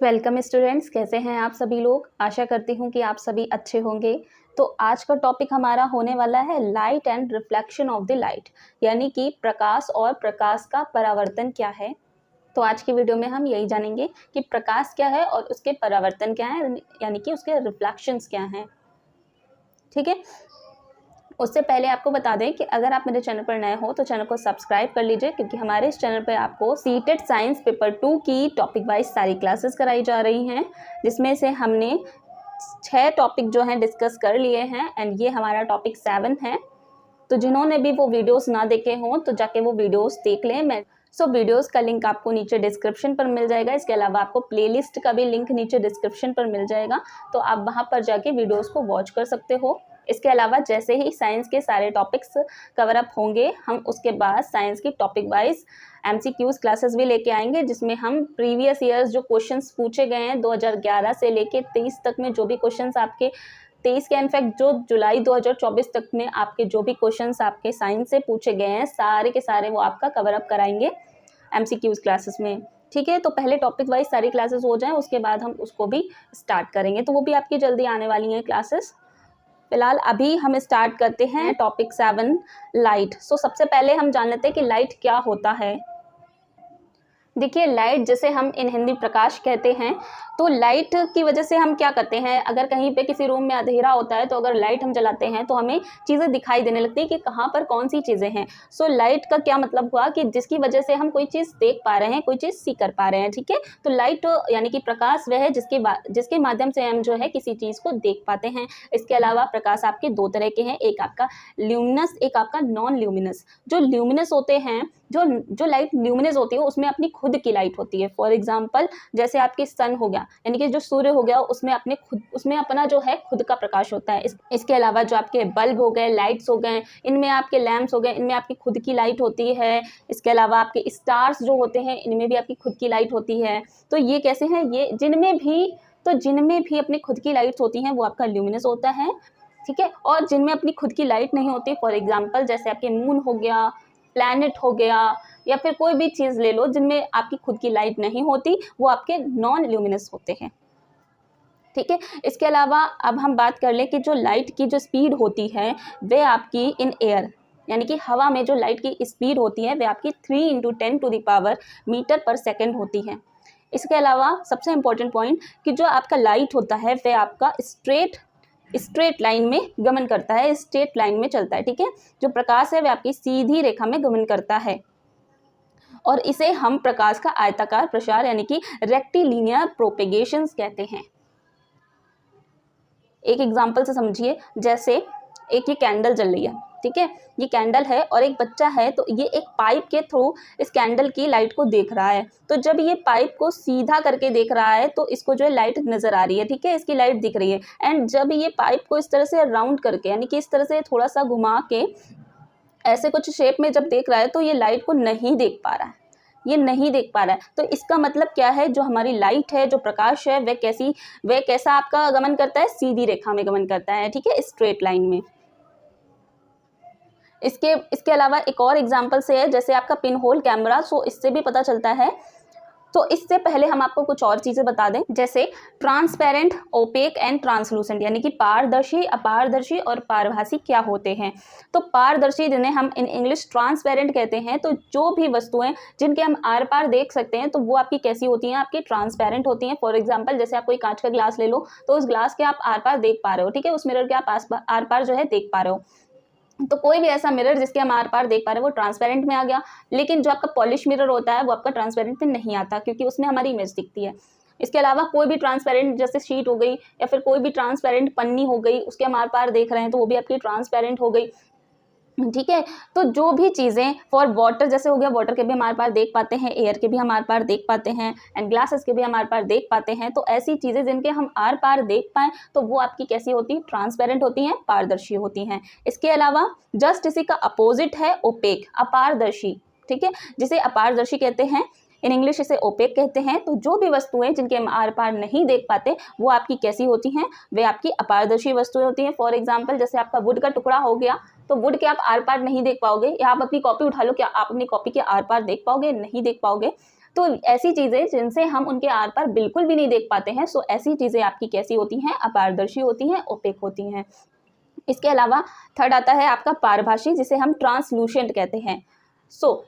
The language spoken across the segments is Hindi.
वेलकम स्टूडेंट्स, कैसे हैं आप सभी लोग। आशा करती हूँ कि आप सभी अच्छे होंगे। तो आज का टॉपिक हमारा होने वाला है light and reflection of the light, यानी कि प्रकाश और प्रकाश का परावर्तन क्या है। तो आज की वीडियो में हम यही जानेंगे कि प्रकाश क्या है और उसके परावर्तन क्या है, यानी कि उसके रिफ्लेक्शंस क्या हैं। ठीक है, उससे पहले आपको बता दें कि अगर आप मेरे चैनल पर नए हो तो चैनल को सब्सक्राइब कर लीजिए, क्योंकि हमारे इस चैनल पर आपको सीटेड साइंस पेपर 2 की टॉपिक वाइज सारी क्लासेस कराई जा रही हैं, जिसमें से हमने 6 टॉपिक जो हैं डिस्कस कर लिए हैं एंड ये हमारा टॉपिक 7 है। तो जिन्होंने भी वो वीडियोस ना देखे हों तो जाके वो वीडियोस देख लें। वीडियोस का लिंक आपको नीचे डिस्क्रिप्शन पर मिल जाएगा। इसके अलावा आपको प्लेलिस्ट का भी लिंक नीचे डिस्क्रिप्शन पर मिल जाएगा, तो आप वहाँ पर जाके वीडियोस को वॉच कर सकते हो। इसके अलावा जैसे ही साइंस के सारे टॉपिक्स कवर अप होंगे, हम उसके बाद साइंस की टॉपिक वाइज MCQs क्लासेस भी लेके आएंगे, जिसमें हम प्रीवियस ईयर्स जो क्वेश्चंस पूछे गए हैं 2011 से लेके 23 तक में, जो भी क्वेश्चंस आपके 23 के इनफैक्ट जो जुलाई 2024 तक में आपके जो भी क्वेश्चंस आपके साइंस से पूछे गए हैं, सारे के सारे वो आपका कवर अप कराएंगे MCQs क्लासेस में। ठीक है, तो पहले टॉपिक वाइज सारी क्लासेस हो जाएं, उसके बाद हम उसको भी स्टार्ट करेंगे, तो वो भी आपकी जल्दी आने वाली हैं क्लासेस। फिलहाल अभी हम स्टार्ट करते हैं टॉपिक 7 लाइट। सबसे पहले हम जान लेते हैं कि लाइट क्या होता है। देखिए, लाइट जैसे हम इन हिंदी प्रकाश कहते हैं, तो लाइट की वजह से हम क्या करते हैं, अगर कहीं पे किसी रूम में अंधेरा होता है तो अगर लाइट हम जलाते हैं तो हमें चीज़ें दिखाई देने लगती है कि कहाँ पर कौन सी चीज़ें हैं। लाइट का क्या मतलब हुआ कि जिसकी वजह से हम कोई चीज़ देख पा रहे हैं, कोई चीज़ सी कर पा रहे हैं। ठीक है, तो लाइट यानी कि प्रकाश वह है जिसके माध्यम से हम जो है किसी चीज़ को देख पाते हैं। इसके अलावा प्रकाश आपके दो तरह के हैं, एक आपका ल्यूमिनस, एक आपका नॉन ल्यूमिनस। जो ल्यूमिनस होते हैं, जो लाइट ल्यूमिनस होती है उसमें अपनी खुद की लाइट होती है। फॉर एग्जांपल जैसे आपकी सन हो गया, यानी कि जो सूर्य हो गया, उसमें अपना जो है खुद का प्रकाश होता है। इसके अलावा जो आपके बल्ब हो गए, लाइट्स हो गए, इनमें आपके लैंप्स हो गए, इनमें आपकी खुद की लाइट होती है। इसके अलावा आपके स्टार्स जो होते हैं, इनमें भी आपकी खुद की लाइट होती है। तो ये कैसे हैं, ये जिनमें भी अपनी खुद की लाइट्स होती हैं वो आपका ल्यूमिनस होता है। ठीक है, और जिनमें अपनी खुद की लाइट नहीं होती, फॉर एग्जाम्पल जैसे आपके मून हो गया, प्लैनेट हो गया, या फिर कोई भी चीज़ ले लो जिनमें आपकी खुद की लाइट नहीं होती, वो आपके नॉन ल्यूमिनस होते हैं। ठीक है, इसके अलावा अब हम बात कर लें कि जो लाइट की जो स्पीड होती है वह आपकी इन एयर, यानी कि हवा में जो लाइट की स्पीड होती है वह आपकी 3 × 10⁻⁻ मीटर/सेकंड होती है। इसके अलावा सबसे इम्पोर्टेंट पॉइंट कि जो आपका लाइट होता है वह आपका स्ट्रेट लाइन में गमन करता है, स्ट्रेट लाइन में चलता है। ठीक है, जो प्रकाश है वह आपकी सीधी रेखा में गमन करता है, और इसे हम प्रकाश का आयताकार प्रसार यानी कि रेक्टिलिनियर प्रोपेगेशंस कहते हैं। एक एग्जांपल से समझिए, जैसे एक ये कैंडल जल रही है। ठीक है, ये कैंडल है और एक बच्चा है, तो ये एक पाइप के थ्रू इस कैंडल की लाइट को देख रहा है। तो जब ये पाइप को सीधा करके देख रहा है तो इसको जो है लाइट नज़र आ रही है। ठीक है, इसकी लाइट दिख रही है। एंड जब ये पाइप को इस तरह से राउंड करके, यानी कि इस तरह से थोड़ा सा घुमा के ऐसे कुछ शेप में जब देख रहा है, तो ये लाइट को नहीं देख पा रहा है, ये नहीं देख पा रहा है। तो इसका मतलब क्या है, जो हमारी लाइट है, जो प्रकाश है, वह कैसा आपका गमन करता है, सीधी रेखा में गमन करता है। ठीक है, स्ट्रेट लाइन में। इसके अलावा एक और एग्जांपल से है, जैसे आपका पिन होल कैमरा। इससे भी पता चलता है। तो इससे पहले हम आपको कुछ और चीज़ें बता दें, जैसे ट्रांसपेरेंट, ओपेक एंड ट्रांसलूसेंट, यानी कि पारदर्शी, अपारदर्शी और पारभासी क्या होते हैं। तो पारदर्शी, जिन्हें हम इन इंग्लिश ट्रांसपेरेंट कहते हैं, तो जो भी वस्तुएं जिनके हम आर पार देख सकते हैं, तो वो आपकी कैसी होती हैं, आपकी ट्रांसपेरेंट होती हैं। फॉर एग्जाम्पल जैसे आप कोई कांच का ग्लास ले लो, तो उस ग्लास के आप आर पार देख पा रहे हो। ठीक है, उस मिरर के आप आर पार जो है देख पा रहे हो। तो कोई भी ऐसा मिरर जिसके हम आर पार देख पा रहे हैं वो ट्रांसपेरेंट में आ गया। लेकिन जो आपका पॉलिश मिरर होता है वो आपका ट्रांसपेरेंट में नहीं आता, क्योंकि उसमें हमारी इमेज दिखती है। इसके अलावा कोई भी ट्रांसपेरेंट जैसे शीट हो गई, या फिर कोई भी ट्रांसपेरेंट पन्नी हो गई, उसके हम आर पार देख रहे हैं तो वो भी आपकी ट्रांसपेरेंट हो गई। ठीक है, तो जो भी चीज़ें, फॉर वाटर जैसे हो गया, वाटर के भी हम आर पार देख पाते हैं, एयर के भी हम आर पार देख पाते हैं, एंड ग्लासेस के भी हम आर पार देख पाते हैं। तो ऐसी चीज़ें जिनके हम आर पार देख पाएँ तो वो आपकी कैसी होती हैं, ट्रांसपेरेंट होती हैं, पारदर्शी होती हैं। इसके अलावा जस्ट इसी का अपोजिट है ओपेक, अपारदर्शी। ठीक है, जिसे अपारदर्शी कहते हैं, इन इंग्लिश इसे ओपेक कहते हैं। तो जो भी वस्तुएं जिनके हम आर पार नहीं देख पाते वो आपकी कैसी होती हैं, वे आपकी अपारदर्शी वस्तुएं होती हैं। फॉर एग्जांपल जैसे आपका वुड का टुकड़ा हो गया, तो वुड के आप आर पार नहीं देख पाओगे, या आप अपनी कॉपी उठा लो, क्या आप अपनी कॉपी के आर पार देख पाओगे, नहीं देख पाओगे। तो ऐसी चीज़ें जिनसे हम उनके आर पार बिल्कुल भी नहीं देख पाते हैं, सो ऐसी चीज़ें आपकी कैसी होती हैं, अपारदर्शी होती हैं, ओपेक होती हैं। इसके अलावा थर्ड आता है आपका पारभासी, जिसे हम ट्रांसलूसेंट कहते हैं।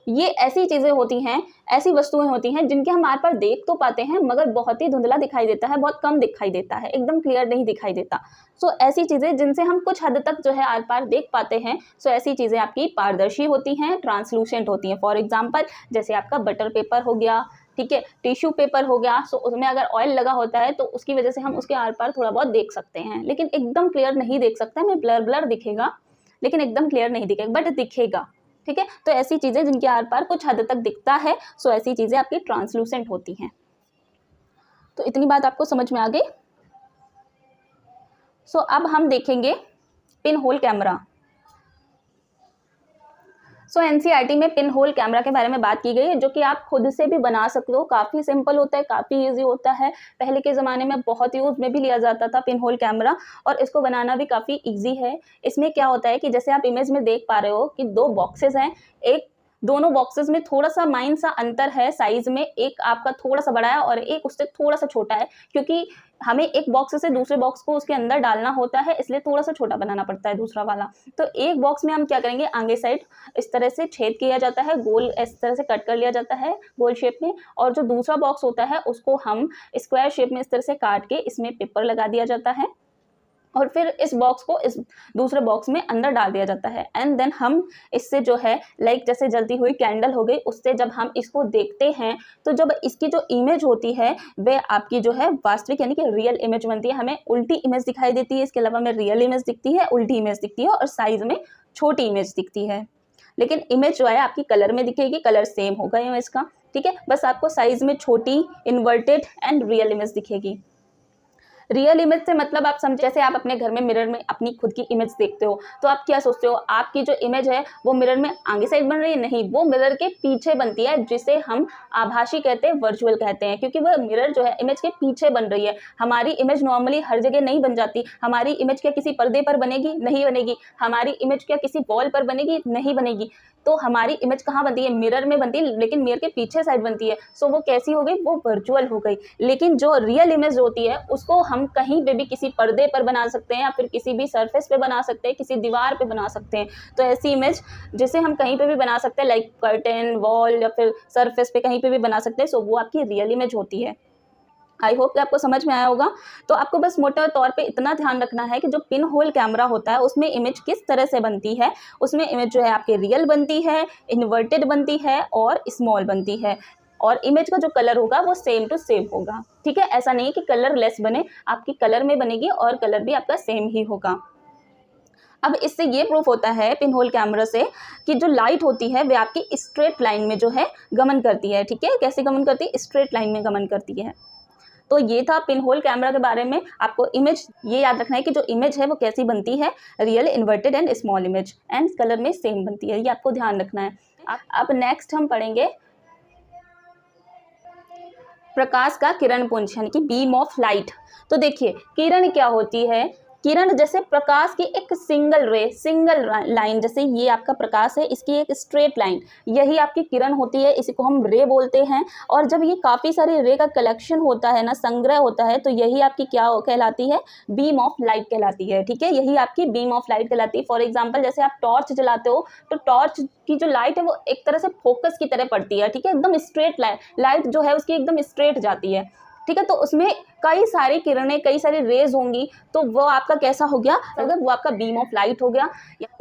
ये ऐसी चीज़ें होती हैं, ऐसी वस्तुएं होती हैं जिनके हम आर पार देख तो पाते हैं मगर बहुत ही धुंधला दिखाई देता है, बहुत कम दिखाई देता है, एकदम क्लियर नहीं दिखाई देता। ऐसी चीज़ें जिनसे हम कुछ हद तक जो है आर पार देख पाते हैं, ऐसी चीज़ें आपकी पारदर्शी होती हैं, ट्रांसलूसेंट होती हैं। फॉर एग्जाम्पल जैसे आपका बटर पेपर हो गया, ठीक है, टिश्यू पेपर हो गया, उसमें अगर ऑयल लगा होता है तो उसकी वजह से हम उसके आर पार थोड़ा बहुत देख सकते हैं, लेकिन एकदम क्लियर नहीं देख सकते, हमें ब्लर ब्लर दिखेगा, लेकिन एकदम क्लियर नहीं दिखेगा, बट दिखेगा, ठीक है। तो ऐसी चीज़ें जिनके आर पार कुछ हद तक दिखता है, ऐसी चीज़ें आपकी ट्रांसलूसेंट होती हैं। तो इतनी बात आपको समझ में आ गई। अब हम देखेंगे पिन होल कैमरा। एनसीईआरटी में पिन होल कैमरा के बारे में बात की गई है, जो कि आप खुद से भी बना सकते हो। काफ़ी सिंपल होता है, काफ़ी इजी होता है। पहले के ज़माने में बहुत यूज़ में भी लिया जाता था पिन होल कैमरा, और इसको बनाना भी काफ़ी इजी है। इसमें क्या होता है कि जैसे आप इमेज में देख पा रहे हो कि 2 बॉक्सेस हैं, एक दोनों बॉक्सेस में थोड़ा सा माइन सा अंतर है साइज में, एक आपका थोड़ा सा बड़ा है और एक उससे थोड़ा सा छोटा है, क्योंकि हमें एक बॉक्स से दूसरे बॉक्स को उसके अंदर डालना होता है, इसलिए थोड़ा सा छोटा बनाना पड़ता है दूसरा वाला। तो एक बॉक्स में हम क्या करेंगे, आगे साइड इस तरह से छेद किया जाता है, गोल इस तरह से कट कर लिया जाता है गोल शेप में, और जो दूसरा बॉक्स होता है उसको हम स्क्वायर शेप में इस तरह से काट के इसमें पेपर लगा दिया जाता है, और फिर इस बॉक्स को इस दूसरे बॉक्स में अंदर डाल दिया जाता है। एंड देन हम इससे जो है लाइक जैसे जलती हुई कैंडल हो गई, उससे जब हम इसको देखते हैं तो जब इसकी जो इमेज होती है वह आपकी जो है वास्तविक यानी कि रियल इमेज बनती है। हमें उल्टी इमेज दिखाई देती है, इसके अलावा हमें रियल इमेज दिखती है, उल्टी इमेज दिखती है, और साइज में छोटी इमेज दिखती है। लेकिन इमेज जो है आपकी कलर में दिखेगी, कलर सेम होगा इमेज का, ठीक है। बस आपको साइज में छोटी, इन्वर्टेड एंड रियल इमेज दिखेगी। रियल इमेज से मतलब आप समझे, जैसे आप अपने घर में मिरर में अपनी खुद की इमेज देखते हो तो आप क्या सोचते हो, आपकी जो इमेज है वो मिरर में आगे साइड बन रही है? नहीं, वो मिरर के पीछे बनती है, जिसे हम आभासी कहते हैं, वर्चुअल कहते हैं, क्योंकि वो मिरर जो है इमेज के पीछे बन रही है। हमारी इमेज नॉर्मली हर जगह नहीं बन जाती। हमारी इमेज क्या किसी पर्दे पर बनेगी? नहीं बनेगी। हमारी इमेज क्या किसी वॉल पर बनेगी? नहीं बनेगी। तो हमारी इमेज कहाँ बनती है? मिरर में बनती है, लेकिन मिरर के पीछे साइड बनती है। वो कैसी हो गई? वो वर्चुअल हो गई। लेकिन जो रियल इमेज होती है उसको हम कहीं पे भी किसी पर्दे पर बना सकते हैं, या फिर किसी भी सरफेस पे बना सकते हैं, किसी दीवार पे बना सकते हैं। तो ऐसी इमेज जिसे हम कहीं पे भी बना सकते हैं, लाइक कर्टेन, वॉल या फिर सरफेस पे कहीं पे भी बना सकते हैं, वो आपकी रियल इमेज होती है। आई होप कि आपको समझ में आया होगा। तो आपको बस मोटे तौर पे इतना ध्यान रखना है कि जो पिन होल कैमरा होता है उसमें इमेज किस तरह से बनती है। उसमें इमेज जो है आपकी रियल बनती है, इन्वर्टेड बनती है और स्मॉल बनती है, और इमेज का जो कलर होगा वो सेम टू सेम होगा, ठीक है। ऐसा नहीं कि कलर लेस बने, आपकी कलर में बनेगी और कलर भी आपका सेम ही होगा। अब इससे ये प्रूफ होता है पिन होल कैमरा से कि जो लाइट होती है वह आपकी स्ट्रेट लाइन में जो है गमन करती है, ठीक है। कैसे गमन करती है? स्ट्रेट लाइन में गमन करती है। तो ये था पिन होल कैमरा के बारे में। आपको इमेज ये याद रखना है कि जो इमेज है वो कैसी बनती है, real, inverted and small image, and colour में सेम बनती है, ये आपको ध्यान रखना है। अब नेक्स्ट हम पढ़ेंगे प्रकाश का किरण पुंज यानी कि बीम ऑफ लाइट। तो देखिए किरण क्या होती है? किरण जैसे प्रकाश की एक सिंगल लाइन, जैसे ये आपका प्रकाश है, इसकी एक स्ट्रेट लाइन, यही आपकी किरण होती है, इसी को हम रे बोलते हैं। और जब ये काफ़ी सारे रे का कलेक्शन होता है ना, संग्रह होता है, तो यही आपकी क्या कहलाती है? बीम ऑफ लाइट कहलाती है, ठीक है। यही आपकी बीम ऑफ लाइट कहलाती है। फॉर एग्जाम्पल जैसे आप टॉर्च जलाते हो तो टॉर्च की जो लाइट है वो एक तरह से फोकस की तरह पड़ती है, ठीक है। एकदम स्ट्रेट लाइट जो है उसकी एकदम स्ट्रेट जाती है, ठीक है। तो उसमें कई सारी किरणें, कई सारी रेज होंगी, तो वो आपका कैसा हो गया? अगर वो आपका बीम ऑफ लाइट हो गया।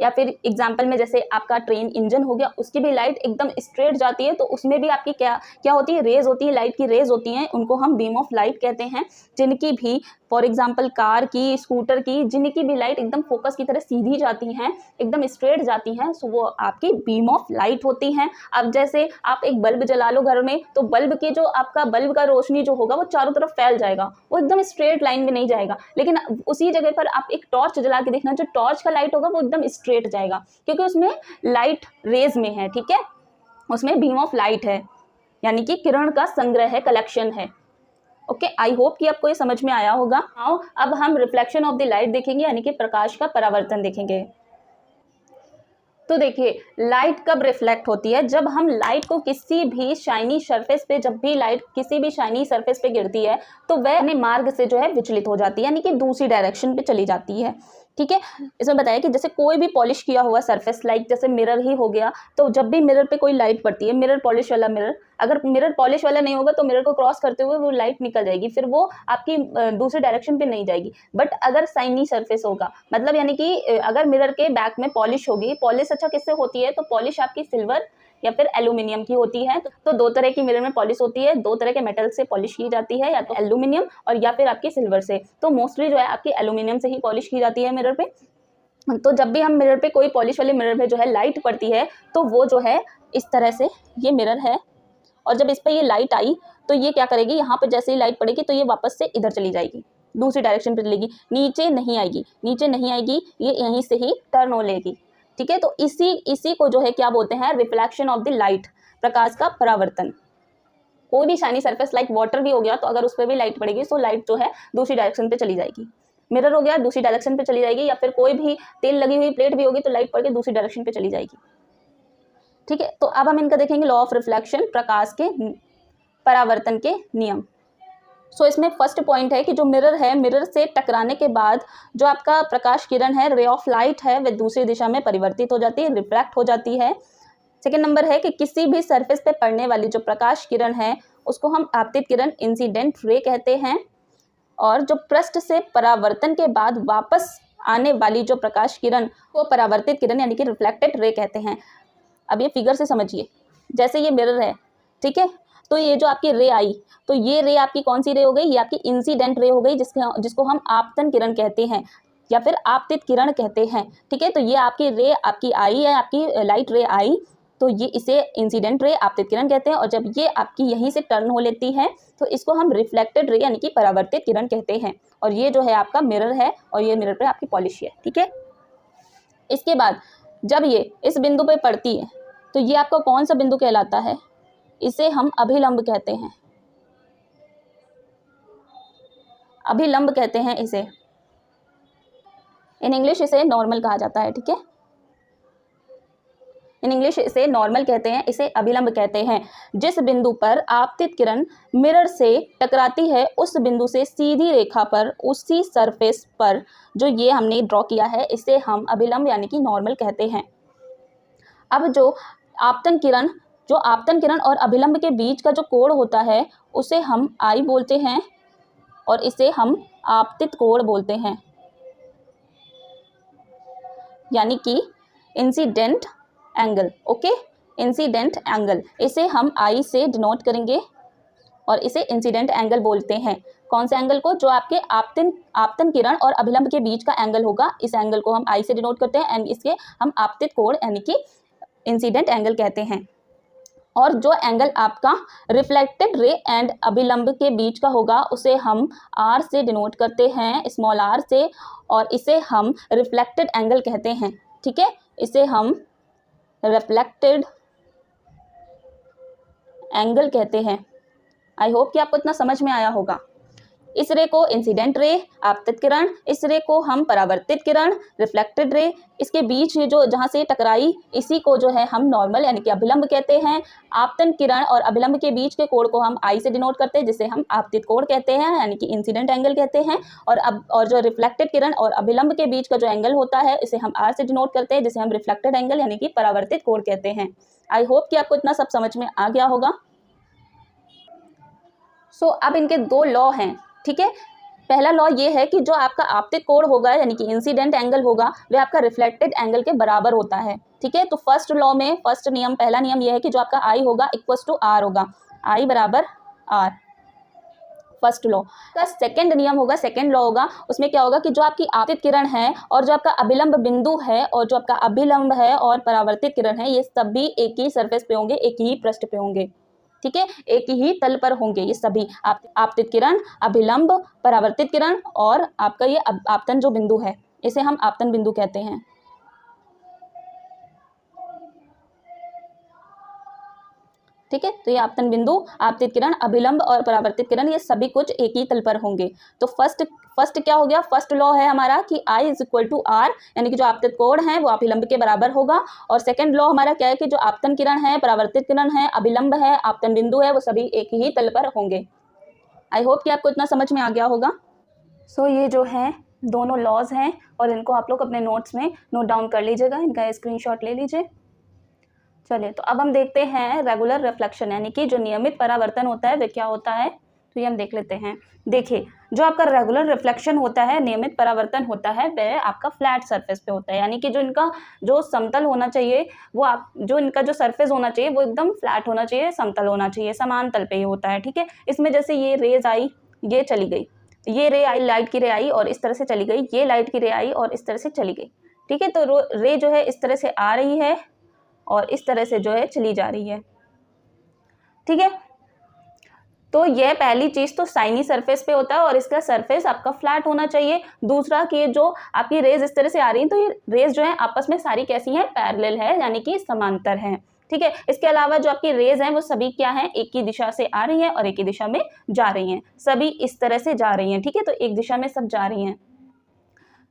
या फिर एग्जांपल में जैसे आपका ट्रेन इंजन हो गया, उसकी भी लाइट एकदम स्ट्रेट जाती है, तो उसमें भी आपकी क्या होती है? रेज होती है, लाइट की रेज होती हैं, उनको हम बीम ऑफ लाइट कहते हैं। जिनकी भी फॉर एग्जाम्पल कार की, स्कूटर की, जिनकी भी लाइट एकदम फोकस की तरह सीधी जाती हैं, एकदम स्ट्रेट जाती हैं, सो वो आपकी बीम ऑफ लाइट होती हैं। अब जैसे आप एक बल्ब जला लो घर में, तो बल्ब की जो आपका बल्ब का रोशनी जो होगा वो चारों तरफ फैल जाएगा, वो एकदम स्ट्रेट लाइन में नहीं जाएगा। लेकिन उसी जगह पर आप एक टॉर्च जला के देखना, जो टॉर्च का लाइट होगा वो एकदम स्ट्रेट जाएगा, क्योंकि उसमें लाइट रेज में है, ठीक है। उसमें बीम ऑफ लाइट है, यानी कि किरण का संग्रह है, कलेक्शन है। ओके, आई होप कि आपको ये समझ में आया होगा। आओ अब हम रिफ्लेक्शन ऑफ द लाइट देखेंगे, यानी कि प्रकाश का परावर्तन देखेंगे। तो देखिए, लाइट कब रिफ्लेक्ट होती है? जब हम लाइट को किसी भी शाइनी सरफेस पे, जब भी लाइट किसी भी शाइनी सरफेस पे गिरती है तो वह अपने मार्ग से जो है विचलित हो जाती है, यानी कि दूसरी डायरेक्शन पे चली जाती है। ठीक है, इसमें बताया कि जैसे कोई भी पॉलिश किया हुआ सरफेस, लाइक जैसे मिरर ही हो गया, तो जब भी मिरर पे कोई लाइट पड़ती है, मिरर पॉलिश वाला मिरर, अगर मिरर पॉलिश वाला नहीं होगा तो मिरर को क्रॉस करते हुए वो लाइट निकल जाएगी, फिर वो आपकी दूसरे डायरेक्शन पे नहीं जाएगी। बट अगर शाइनी सरफेस होगा, मतलब यानी कि अगर मिरर के बैक में पॉलिश होगी, पॉलिश अच्छा किससे होती है? तो पॉलिश आपकी सिल्वर या फिर एल्यूमिनियम की होती है। तो दो तरह की मिरर में पॉलिश होती है, दो तरह के मेटल से पॉलिश की जाती है, या तो एल्यूमिनियम और या फिर आपकी सिल्वर से। तो मोस्टली जो है आपकी एल्यूमिनियम से ही पॉलिश की जाती है मिरर पे। तो जब भी हम मिरर पे, कोई पॉलिश वाले मिरर पे जो है लाइट पड़ती है, तो वो जो है इस तरह से, ये मिरर है और जब इस पर ये लाइट आई तो ये क्या करेगी, यहाँ पे जैसे ही लाइट पड़ेगी तो ये वापस से इधर चली जाएगी, दूसरी डायरेक्शन पे चलेगी, नीचे नहीं आएगी, नीचे नहीं आएगी, ये यहीं से ही टर्न हो लेगी। ठीक है, तो इसी को जो है क्या बोलते हैं? रिफ्लेक्शन ऑफ द लाइट, प्रकाश का परावर्तन। कोई भी शाइनी सरफेस लाइक वाटर भी हो गया, तो अगर उस पर भी लाइट पड़ेगी तो लाइट जो है दूसरी डायरेक्शन पे चली जाएगी। मिरर हो गया, दूसरी डायरेक्शन पे चली जाएगी, या फिर कोई भी तेल लगी हुई प्लेट भी होगी तो लाइट पड़ के दूसरी डायरेक्शन पे चली जाएगी। ठीक है, तो अब हम इनका देखेंगे लॉ ऑफ रिफ्लेक्शन, प्रकाश के परावर्तन के नियम। सो इसमें फर्स्ट पॉइंट है कि जो मिरर है, मिरर से टकराने के बाद जो आपका प्रकाश किरण है, रे ऑफ लाइट है, वह दूसरी दिशा में परिवर्तित हो जाती है, रिफ्लेक्ट हो जाती है। सेकेंड नंबर है कि किसी भी सरफेस पे पड़ने वाली जो प्रकाश किरण है उसको हम आपतित किरण, इंसिडेंट रे कहते हैं। और जो पृष्ठ से परावर्तन के बाद वापस आने वाली जो प्रकाश किरण को परावर्तित किरण यानी कि रिफ्लेक्टेड रे कहते हैं। अब ये फिगर से समझिए, जैसे ये मिरर है, ठीक है, तो ये जो आपकी रे आई, तो ये रे आपकी कौन सी रे हो गई? ये आपकी इंसिडेंट रे हो गई, जिसको हम आपतन किरण कहते हैं या फिर आपतित किरण कहते हैं। ठीक है, तो ये आपकी रे आपकी आई है, आपकी लाइट रे आई, तो ये इसे इंसिडेंट रे, आपतित किरण कहते हैं। और जब ये आपकी यहीं से टर्न हो लेती है तो इसको हम रिफ्लेक्टेड रे यानी कि परावर्तित किरण कहते हैं। और ये जो है आपका मिरर है और ये मिरर पे आपकी पॉलिश है। ठीक है, इसके बाद जब ये इस बिंदु पे पड़ती है तो ये आपका कौन सा बिंदु कहलाता है? इसे हम अभिलंब कहते हैं, अभिलंब कहते हैं इसे। इन इंग्लिश इसे नॉर्मल कहा जाता है। ठीक है, इन इंग्लिश इसे नॉर्मल कहते हैं, इसे अभिलंब कहते हैं। जिस बिंदु पर आपतित किरण मिरर से टकराती है उस बिंदु से सीधी रेखा पर, उसी सरफेस पर जो ये हमने ड्रॉ किया है, इसे हम अभिलंब यानी कि नॉर्मल कहते हैं। अब जो आपतन किरण और अभिलंब के बीच का जो कोण होता है उसे हम आई बोलते हैं और इसे हम आपतित कोण बोलते हैं, यानी कि incident angle. Okay, incident angle, इसे हम आई से डिनोट करेंगे और इसे इंसिडेंट एंगल बोलते हैं। कौन से एंगल को? जो आपके आपतन किरण और अभिलंब के बीच का एंगल होगा, इस एंगल को हम आई से डिनोट करते हैं एंड इसके हम आपतित कोण यानी कि इंसिडेंट एंगल कहते हैं। और जो एंगल आपका रिफ्लेक्टेड रे एंड अभिलंब के बीच का होगा उसे हम आर से डिनोट करते हैं, स्मॉल आर से, और इसे हम रिफ्लेक्टेड एंगल कहते हैं। ठीक है, इसे हम रिफ्लेक्टेड एंगल कहते हैं। आई होप कि आपको इतना समझ में आया होगा। इस रे को इंसिडेंट रे, आपतित किरण, इस रे को हम परावर्तित किरण, रिफ्लेक्टेड रे, इसके बीच ये जो जहाँ से टकराई इसी को जो है हम नॉर्मल यानी कि अभिलंब कहते हैं। आपतन किरण और अभिलंब के बीच के कोण को हम आई से डिनोट करते हैं, जिसे हम आपतित कोण कहते हैं यानी कि इंसिडेंट एंगल कहते हैं। और जो रिफ्लेक्टेड किरण और अभिलंब के बीच का जो एंगल होता है इसे हम आर से डिनोट करते हैं, जिसे हम रिफ्लेक्टेड एंगल यानी कि परावर्तित कोण कहते हैं। आई होप कि आपको इतना सब समझ में आ गया होगा। सो अब इनके दो लॉ हैं। ठीक है, पहला लॉ ये है कि जो आपका आपतित कोण होगा यानी कि इंसिडेंट एंगल होगा वह आपका रिफ्लेक्टेड एंगल के बराबर होता है। ठीक है, तो फर्स्ट लॉ में फर्स्ट नियम, पहला नियम यह है कि जो आपका आई होगा इक्वल्स टू आर होगा, आई बराबर आर, फर्स्ट लॉ का। सेकंड नियम होगा, सेकंड लॉ होगा, उसमें क्या होगा कि जो आपकी आपतित किरण है और जो आपका अभिलंब बिंदु है और जो आपका अभिलंब है और परावर्तित किरण है, ये सभी एक ही सरफेस पे होंगे, एक ही पृष्ठ पे होंगे। ठीक है, एक ही तल पर होंगे ये सभी, आपतित किरण, अभिलंब, परावर्तित किरण और आपका ये आपतन जो बिंदु है इसे हम आपतन बिंदु कहते हैं। ठीक है। तो ये आपतन बिंदु, आपतित किरण, अभिलंब और परावर्तित किरण ये सभी कुछ एक ही तल पर होंगे। तो फर्स्ट क्या हो गया, फर्स्ट लॉ है हमारा कि I is equal to R, यानी कि जो आपतित कोण है वो अभिलंब के बराबर होगा। और सेकंड लॉ हमारा क्या है कि जो आपतन किरण है, परावर्तित किरण है, अभिलंब है, आपतन बिंदु है, वो सभी एक ही तल पर होंगे। आई होप कि आपको इतना समझ में आ गया होगा। सो ये जो है दोनों लॉज हैं और इनको आप लोग अपने नोट्स में नोट डाउन कर लीजिएगा, इनका स्क्रीनशॉट ले लीजिए। चलिए, तो अब हम देखते हैं रेगुलर रिफ्लेक्शन, यानी कि जो नियमित परावर्तन होता है वह क्या होता है, तो ये हम देख लेते हैं। देखिए, जो आपका रेगुलर रिफ्लेक्शन होता है, नियमित परावर्तन होता है, वह आपका फ्लैट सरफेस पे होता है, यानी कि जो इनका जो समतल होना चाहिए वो जो इनका जो सरफेस होना चाहिए वो एकदम फ्लैट होना चाहिए, समतल होना चाहिए, समान तल पे ही होता है। ठीक है, इसमें जैसे ये रेज आई, ये चली गई, ये रे आई, लाइट की रे आई और इस तरह से चली गई, ये लाइट की रे आई और इस तरह से चली गई। ठीक है, तो रे जो है इस तरह से आ रही है और इस तरह से जो है चली जा रही है। ठीक है, तो यह पहली चीज तो साइनी सरफेस पे होता है और इसका सरफेस आपका फ्लैट होना चाहिए। दूसरा कि जो आपकी रेज इस तरह से आ रही है, तो ये रेज जो है आपस में सारी कैसी हैं, पैरेलल है, यानी कि समांतर हैं। ठीक है, इसके अलावा जो आपकी रेज हैं वो सभी क्या हैं, एक ही दिशा से आ रही हैं और एक ही दिशा में जा रही हैं, सभी इस तरह से जा रही हैं। ठीक है, तो एक दिशा में सब जा रही हैं,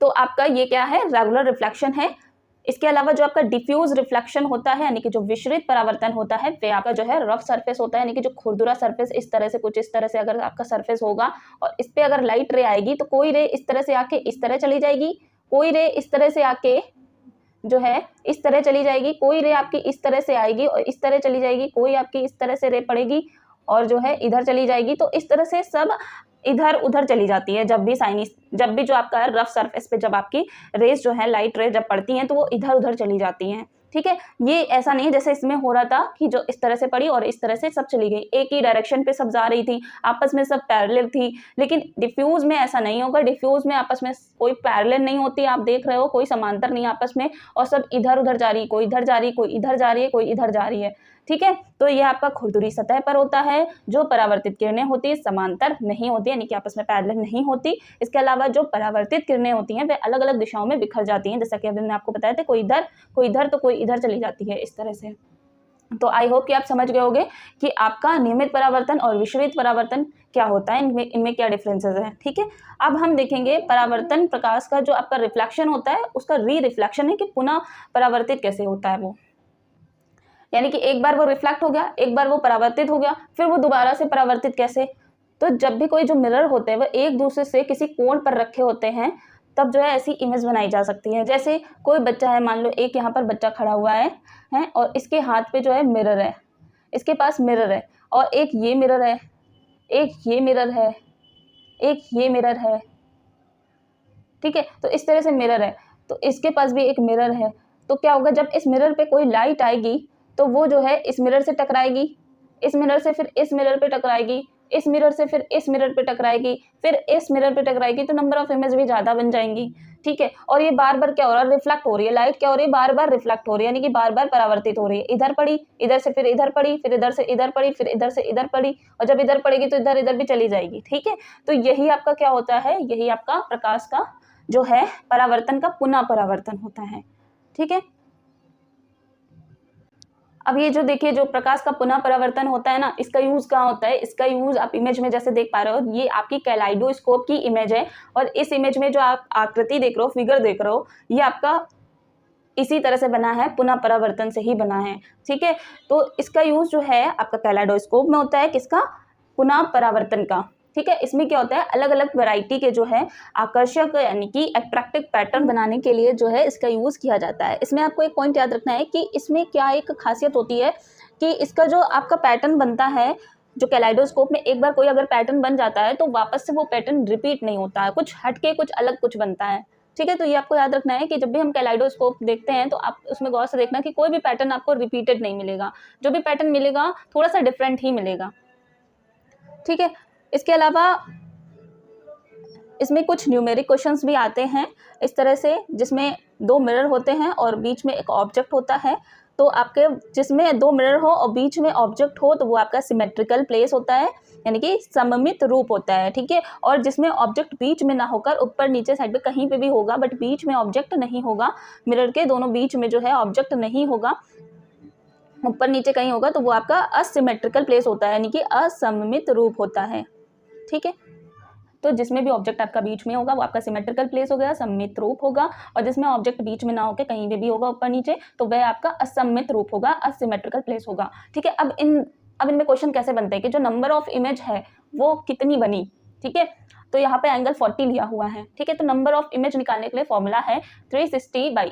तो आपका ये क्या है, रेगुलर रिफ्लेक्शन है। इसके अलावा जो आपका डिफ्यूज रिफ्लेक्शन होता है, यानी कि जो विसरित परावर्तन होता है, वे आपका जो है रफ सरफेस होता है, यानी कि जो खुरदुरा सरफेस, इस तरह से कुछ इस तरह से अगर आपका सरफेस होगा और इस पे अगर लाइट रे आएगी तो कोई रे इस तरह से आके इस तरह चली जाएगी, कोई रे इस तरह से आके जो है इस तरह चली जाएगी, कोई रे आपकी इस तरह से आएगी और इस तरह चली जाएगी, कोई आपकी इस तरह से रे पड़ेगी और जो है इधर चली जाएगी। तो इस तरह से सब इधर उधर चली जाती है। जब भी जो आपका रफ सरफेस पे जब आपकी रेज जो है, लाइट रे जब पड़ती हैं तो वो इधर उधर चली जाती हैं। ठीक है, ये ऐसा नहीं जैसे इसमें हो रहा था कि जो इस तरह से पड़ी और इस तरह से सब चली गई, एक ही डायरेक्शन पे सब जा रही थी, आपस में सब पैरेलल थी। लेकिन डिफ्यूज में ऐसा नहीं होगा, डिफ्यूज में आपस में कोई पैरेलल नहीं होती, आप देख रहे हो कोई समांतर नहीं आपस में, और सब इधर उधर जा रही है, कोई इधर जा रही है, कोई इधर जा रही है, कोई इधर जा रही है। ठीक है, तो ये आपका खुरदुरी सतह पर होता है। जो परावर्तित किरणें होती है समांतर नहीं होती, यानी कि आपस में पैरेलल नहीं होती। इसके अलावा जो परावर्तित किरणें होती हैं वे अलग अलग दिशाओं में बिखर जाती हैं, जैसा कि अभी मैंने आपको बताया था, कोई इधर तो कोई इधर चली जाती है, इस तरह से। तो आई होप कि आप समझ गए होंगे कि आपका नियमित परावर्तन और विसरित परावर्तन क्या होता है, इनमें क्या डिफरेंसेस हैं। ठीक है, अब हम देखेंगे परावर्तन प्रकाश का जो आपका रिफ्लेक्शन होता है उसका री रिफ्लेक्शन है कि पुनः परावर्तित कैसे होता है वो, यानी कि एक बार वो रिफ्लेक्ट हो गया, एक बार वो परावर्तित हो गया, फिर वो दोबारा से परावर्तित कैसे। तो जब भी कोई जो मिरर होते हैं वो एक दूसरे से किसी कोण पर रखे होते हैं तब जो है ऐसी इमेज बनाई जा सकती है। जैसे कोई बच्चा है, मान लो एक यहाँ पर बच्चा खड़ा हुआ है और इसके हाथ पे जो है मिरर है, इसके पास मिरर है और एक ये मिरर है, एक ये मिरर है, एक ये मिरर है। ठीक है, तो इस तरह से मिरर है, तो इसके पास भी एक मिरर है। तो क्या होगा, जब इस मिरर पे कोई लाइट आएगी तो वो जो है इस मिरर से टकराएगी, इस मिरर से फिर इस मिरर पे टकराएगी, इस मिरर से फिर इस मिरर पे टकराएगी, फिर इस मिरर पे टकराएगी, तो नंबर ऑफ इमेज भी ज़्यादा बन जाएंगी। ठीक है, और ये बार बार क्या हो रहा है, रिफ्लेक्ट हो रही है, लाइट क्या हो रही है, बार बार रिफ्लेक्ट हो रही है, यानी कि बार बार परावर्तित हो रही है। इधर पड़ी, इधर से फिर इधर पड़ी, फिर इधर से इधर पड़ी, फिर इधर से इधर पड़ी, और जब इधर पड़ेगी तो इधर इधर भी चली जाएगी। ठीक है, तो यही आपका क्या होता है, यही आपका प्रकाश का जो है परावर्तन का पुनः परावर्तन होता है। ठीक है, अब ये जो देखिए जो प्रकाश का पुनः परावर्तन होता है ना, इसका यूज कहाँ होता है, इसका यूज आप इमेज में जैसे देख पा रहे हो, ये आपकी कैलाइडोस्कोप की इमेज है और इस इमेज में जो आप आकृति देख रहे हो, फिगर देख रहे हो, ये आपका इसी तरह से बना है, पुनः परावर्तन से ही बना है। ठीक है, तो इसका यूज जो है आपका कैलाइडोस्कोप में होता है, किसका, पुनः परावर्तन का। ठीक है, इसमें क्या होता है, अलग अलग वैरायटी के जो है आकर्षक यानी कि अट्रैक्टिव पैटर्न बनाने के लिए जो है इसका यूज़ किया जाता है। इसमें आपको एक पॉइंट याद रखना है कि इसमें क्या एक खासियत होती है कि इसका जो आपका पैटर्न बनता है, जो कैलाइडोस्कोप में एक बार कोई अगर पैटर्न बन जाता है तो वापस से वो पैटर्न रिपीट नहीं होता है, कुछ हटके कुछ अलग कुछ बनता है। ठीक है, तो ये आपको याद रखना है कि जब भी हम कैलाइडोस्कोप देखते हैं तो आप उसमें गौर से देखना कि कोई भी पैटर्न आपको रिपीटेड नहीं मिलेगा, जो भी पैटर्न मिलेगा थोड़ा सा डिफरेंट ही मिलेगा। ठीक है, इसके अलावा इसमें कुछ न्यूमेरिक क्वेश्चंस भी आते हैं इस तरह से, जिसमें दो मिरर होते हैं और बीच में एक ऑब्जेक्ट होता है। तो आपके जिसमें दो मिरर हो और बीच में ऑब्जेक्ट हो तो वो आपका सिमेट्रिकल प्लेस होता है, यानी कि सममित रूप होता है। ठीक है, और जिसमें ऑब्जेक्ट बीच में ना होकर ऊपर नीचे साइड पे कहीं पे भी होगा बट बीच में ऑब्जेक्ट नहीं होगा, मिरर के दोनों बीच में जो है ऑब्जेक्ट नहीं होगा, ऊपर नीचे कहीं होगा तो वो आपका असिमेट्रिकल प्लेस होता है, यानी कि असममित रूप होता है। ठीक है, तो जिसमें भी ऑब्जेक्ट आपका बीच में होगा वो आपका सिमेट्रिकल प्लेस हो गया, सममित रूप होगा, और जिसमें ऑब्जेक्ट बीच में ना होकर कहीं पे भी होगा ऊपर नीचे तो वह आपका असममित रूप होगा, असिमेट्रिकल प्लेस होगा। ठीक है, अब इनमें क्वेश्चन कैसे बनते हैं कि जो नंबर ऑफ इमेज है वो कितनी बनी। ठीक है, तो यहाँ पे एंगल 40 लिया हुआ है। ठीक है, तो नंबर ऑफ इमेज निकालने के लिए फॉर्मूला है 360 बाई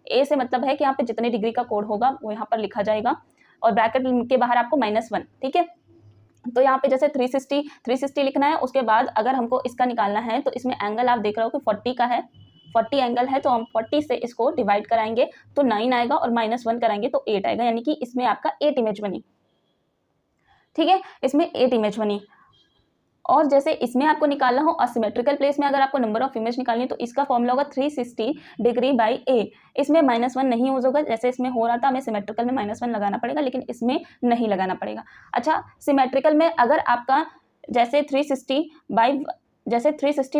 ए से मतलब है कि यहाँ पे जितने डिग्री का कोण होगा वो यहाँ पर लिखा जाएगा, और ब्रैकेट के बाहर आपको -1। ठीक है, तो यहाँ पे जैसे 360 लिखना है, उसके बाद अगर हमको इसका निकालना है तो इसमें एंगल आप देख रहे हो कि 40 का है, 40 एंगल है, तो हम 40 से इसको डिवाइड कराएंगे तो 9 आएगा, और -1 कराएंगे तो 8 आएगा, यानी कि इसमें आपका 8 इमेज बनी। ठीक है, इसमें 8 इमेज बनी। और जैसे इसमें आपको निकालना हो असिमेट्रिकल प्लेस में, अगर आपको नंबर ऑफ इमेज निकालनी है तो इसका फॉर्मूला होगा 360 डिग्री बाई ए। इसमें -1 नहीं यूज होगा, जैसे इसमें हो रहा था हमें सिमेट्रिकल में -1 लगाना पड़ेगा, लेकिन इसमें नहीं लगाना पड़ेगा। अच्छा, सिमेट्रिकल में अगर आपका जैसे 360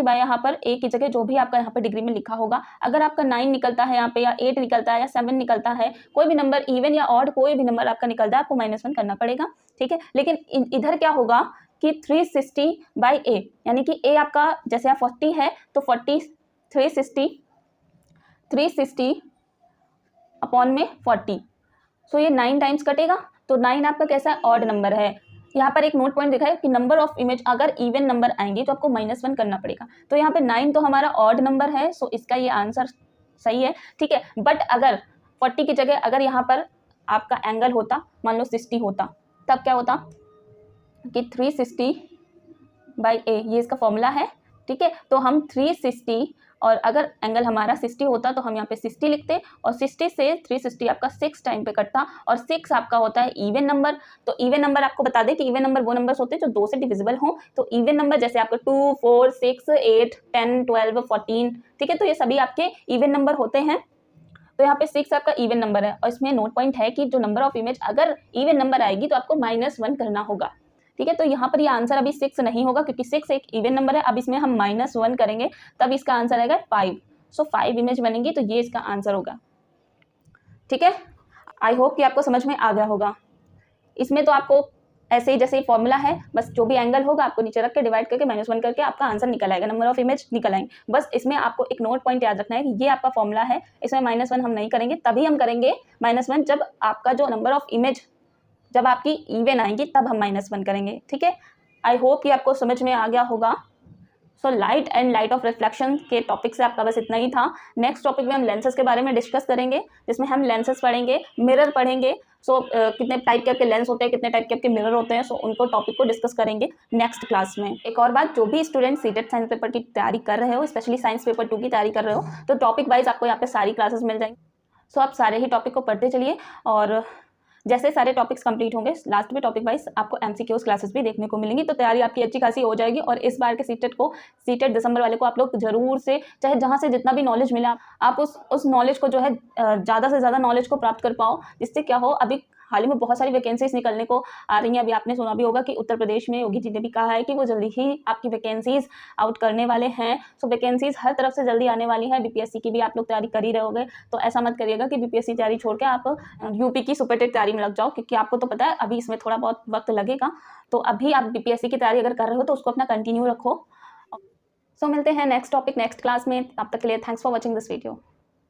बाई यहाँ पर ए की जगह जो भी आपका यहाँ पर डिग्री में लिखा होगा, अगर आपका 9 निकलता है यहाँ पे, या 8 निकलता है, या 7 निकलता है, कोई भी नंबर इवन या ऑड कोई भी नंबर आपका निकलता है, आपको -1 करना पड़ेगा। ठीक है, लेकिन इधर क्या होगा कि 360 बाई ए, यानी कि ए आपका जैसे आप 40 है तो 360 अपॉन में 40, सो ये 9 टाइम्स कटेगा, तो 9 आपका कैसा ऑड नंबर है। यहाँ पर एक नोट पॉइंट दिखा है कि नंबर ऑफ इमेज अगर इवन नंबर आएंगे तो आपको -1 करना पड़ेगा, तो यहाँ पे 9 तो हमारा ऑड नंबर है, सो इसका ये आंसर सही है। ठीक है, बट अगर 40 की जगह अगर यहाँ पर आपका एंगल होता, मान लो 60 होता, तब क्या होता कि 360 बाई ए, ये इसका फॉर्मूला है। ठीक है, तो हम 360, और अगर एंगल हमारा 60 होता तो हम यहाँ पे 60 लिखते, और 60 से 360 आपका 6 टाइम पे कटता, और 6 आपका होता है इवन नंबर। तो इवन नंबर आपको बता दें कि इवन नंबर वो नंबर्स होते हैं जो 2 से डिविजिबल हों, तो इवन नंबर जैसे आपका 2, 4, 6, 8, 10, 12, 14। ठीक है, तो ये सभी आपके इवन नंबर होते हैं, तो यहाँ पे 6 आपका इवन नंबर है। और इसमें नोट पॉइंट है कि जो नंबर ऑफ इमेज अगर इवन नंबर आएगी तो आपको -1 करना होगा। ठीक है, तो यहाँ पर ये आंसर अभी 6 नहीं होगा, क्योंकि 6 एक इवन नंबर है, अब इसमें हम -1 करेंगे तब इसका आंसर आएगा 5। सो 5 इमेज बनेंगी, तो ये इसका आंसर होगा। ठीक है, आई होप कि आपको समझ में आ गया होगा। इसमें तो आपको ऐसे ही जैसे ही फॉर्मूला है, बस जो भी एंगल होगा आपको नीचे रख के डिवाइड करके -1 करके आपका आंसर निकल आएगा, नंबर ऑफ इमेज निकल आएंगे। बस इसमें आपको एक नोट पॉइंट याद रखना है कि ये आपका फॉर्मूला है, इसमें -1 हम नहीं करेंगे, तभी हम करेंगे -1 जब आपका जो नंबर ऑफ इमेज जब आपकी इवन आएंगी तब हम -1 करेंगे। ठीक है, आई होप कि आपको समझ में आ गया होगा। So light and light of reflection के टॉपिक से आपका बस इतना ही था। नेक्स्ट टॉपिक में हम लेंसेज के बारे में डिस्कस करेंगे, जिसमें हम लेंसेज पढ़ेंगे, मिरर पढ़ेंगे। सो कितने टाइप के आपके लेंस होते हैं, कितने टाइप के आपके मिरर होते हैं, सो उनको टॉपिक को डिस्कस करेंगे नेक्स्ट क्लास में। एक और बात, जो भी स्टूडेंट सीटेट साइंस पेपर की तैयारी कर रहे हो, स्पेशली साइंस पेपर 2 की तैयारी कर रहे हो, तो टॉपिक वाइज आपको यहाँ पे सारी क्लासेस मिल जाएंगी। सो आप सारे ही टॉपिक को पढ़ते चलिए, और जैसे सारे टॉपिक्स कंप्लीट होंगे लास्ट में टॉपिक वाइज आपको एमसीक्यूज क्लासेस भी देखने को मिलेंगी, तो तैयारी आपकी अच्छी खासी हो जाएगी। और इस बार के सीटेट दिसंबर वाले को आप लोग जरूर से, चाहे जहां से जितना भी नॉलेज मिला, आप उस नॉलेज को जो है ज़्यादा से ज़्यादा नॉलेज को प्राप्त कर पाओ, जिससे क्या हो, अभी हाल ही में बहुत सारी वैकेंसीज निकलने को आ रही हैं। अभी आपने सुना भी होगा कि उत्तर प्रदेश में योगी जी ने भी कहा है कि वो जल्दी ही आपकी वैकेंसीज आउट करने वाले हैं। सो वैकेंसीज हर तरफ से जल्दी आने वाली है। बीपीएससी की भी आप लोग तैयारी कर ही रहे होगे, तो ऐसा मत करिएगा कि बीपीएससी तैयारी छोड़ के आप यूपी की सुपरटेट तैयारी में लग जाओ, क्योंकि आपको तो पता है अभी इसमें थोड़ा बहुत वक्त लगेगा। तो अभी आप बीपीएससी की तैयारी अगर कर रहे हो तो उसको अपना कंटिन्यू रखो। सो मिलते हैं नेक्स्ट टॉपिक नेक्स्ट क्लास में, तब तक के लिए thanks for watching this video.